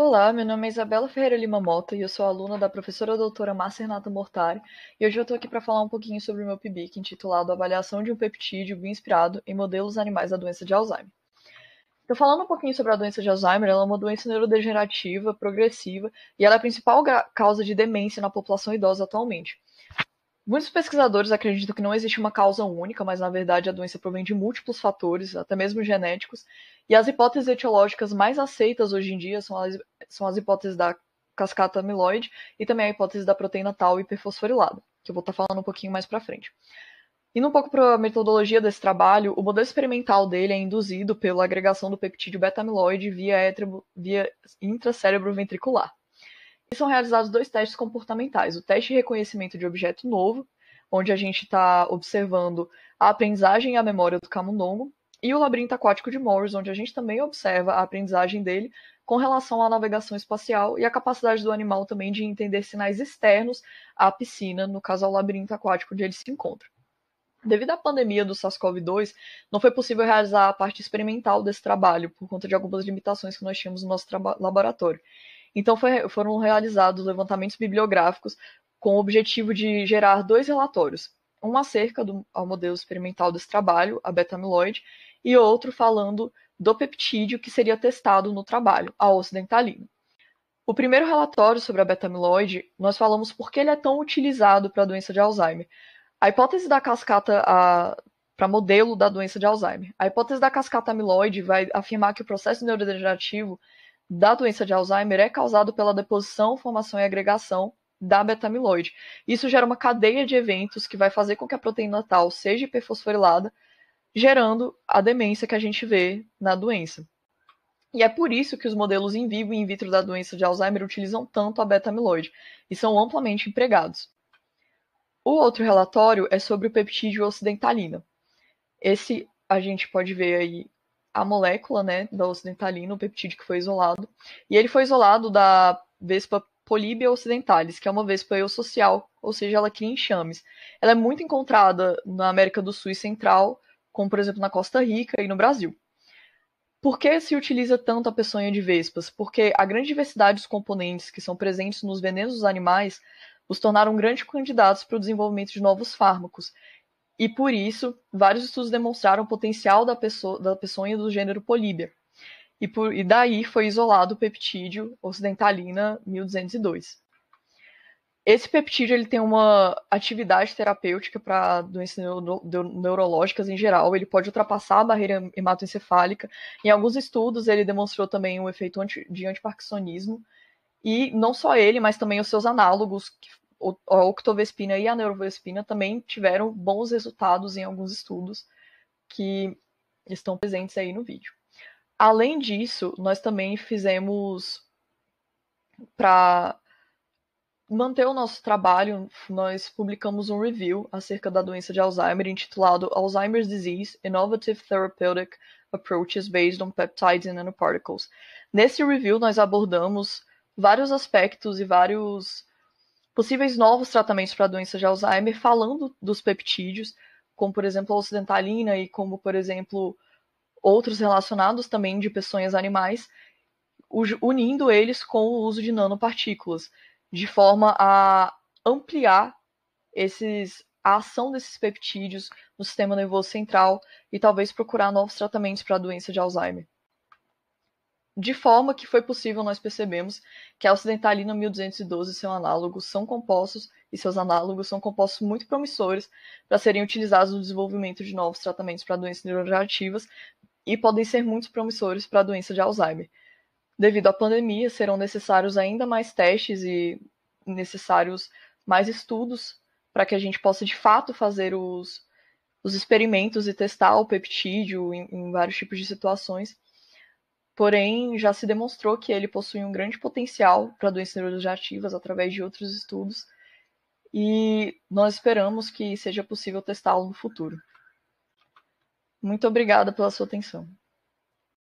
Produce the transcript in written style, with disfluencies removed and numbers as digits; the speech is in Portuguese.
Olá, meu nome é Isabela Ferreira Lima Mota e eu sou aluna da professora doutora Márcia Renata Mortari e hoje eu estou aqui para falar um pouquinho sobre o meu PIBIC intitulado Avaliação de um peptídeo bioinspirado em modelos animais da doença de Alzheimer. Então, falando um pouquinho sobre a doença de Alzheimer, ela é uma doença neurodegenerativa, progressiva e ela é a principal causa de demência na população idosa atualmente. Muitos pesquisadores acreditam que não existe uma causa única, mas na verdade a doença provém de múltiplos fatores, até mesmo genéticos, e as hipóteses etiológicas mais aceitas hoje em dia são as hipóteses da cascata amiloide e também a hipótese da proteína tau hiperfosforilada, que eu vou estar falando um pouquinho mais para frente. Indo um pouco para a metodologia desse trabalho, o modelo experimental dele é induzido pela agregação do peptídeo beta-amiloide via intracérebro ventricular. E são realizados dois testes comportamentais. O teste de reconhecimento de objeto novo, onde a gente está observando a aprendizagem e a memória do camundongo, e o labirinto aquático de Morris, onde a gente também observa a aprendizagem dele com relação à navegação espacial e a capacidade do animal também de entender sinais externos à piscina, no caso ao labirinto aquático onde ele se encontra. Devido à pandemia do SARS-CoV-2, não foi possível realizar a parte experimental desse trabalho, por conta de algumas limitações que nós tínhamos no nosso laboratório. Então foram realizados levantamentos bibliográficos com o objetivo de gerar dois relatórios, um acerca ao modelo experimental desse trabalho, a beta-amiloide, e outro falando do peptídeo que seria testado no trabalho, a ocidentalina. O primeiro relatório sobre a beta-amiloide, nós falamos por que ele é tão utilizado para a doença de Alzheimer. A hipótese da cascata para modelo da doença de Alzheimer. A hipótese da cascata amiloide vai afirmar que o processo neurodegenerativo da doença de Alzheimer é causado pela deposição, formação e agregação da beta-amiloide. Isso gera uma cadeia de eventos que vai fazer com que a proteína tau seja hiperfosforilada, gerando a demência que a gente vê na doença. E é por isso que os modelos in vivo e in vitro da doença de Alzheimer utilizam tanto a beta-amiloide e são amplamente empregados. O outro relatório é sobre o peptídeo ocidentalina. Esse a gente pode ver aí a molécula, né, da ocidentalina, o peptídeo que foi isolado. E ele foi isolado da vespa Polybia occidentalis, que é uma vespa eusocial, ou seja, ela cria enxames. Ela é muito encontrada na América do Sul e Central, como por exemplo na Costa Rica e no Brasil. Por que se utiliza tanto a peçonha de vespas? Porque a grande diversidade dos componentes que são presentes nos venenos dos animais os tornaram grandes candidatos para o desenvolvimento de novos fármacos. E por isso, vários estudos demonstraram o potencial da peçonha do gênero Polybia. E daí foi isolado o peptídeo ocidentalina 1202. Esse peptídeo ele tem uma atividade terapêutica para doenças neurológicas em geral. Ele pode ultrapassar a barreira hematoencefálica. Em alguns estudos, ele demonstrou também um efeito de antiparkinsonismo. E não só ele, mas também os seus análogos, a octovespina e a neurovespina, também tiveram bons resultados em alguns estudos que estão presentes aí no vídeo. Além disso, nós também fizemos, para manter o nosso trabalho, nós publicamos um review acerca da doença de Alzheimer intitulado Alzheimer's Disease: Innovative Therapeutic Approaches Based on Peptides and Nanoparticles. Nesse review, nós abordamos vários aspectos e vários possíveis novos tratamentos para a doença de Alzheimer, falando dos peptídeos, como por exemplo a ocidentalina e como por exemplo outros relacionados também de peçonhas animais, unindo eles com o uso de nanopartículas, de forma a ampliar a ação desses peptídeos no sistema nervoso central e talvez procurar novos tratamentos para a doença de Alzheimer. De forma que foi possível, nós percebemos que a ocidentalina 1212 e seu análogo são compostos, e seus análogos são compostos muito promissores para serem utilizados no desenvolvimento de novos tratamentos para doenças neurodegenerativas e podem ser muito promissores para a doença de Alzheimer. Devido à pandemia, serão necessários ainda mais testes e necessários mais estudos para que a gente possa de fato fazer os experimentos e testar o peptídeo em vários tipos de situações. Porém, já se demonstrou que ele possui um grande potencial para doenças neurodegenerativas através de outros estudos e nós esperamos que seja possível testá-lo no futuro. Muito obrigada pela sua atenção.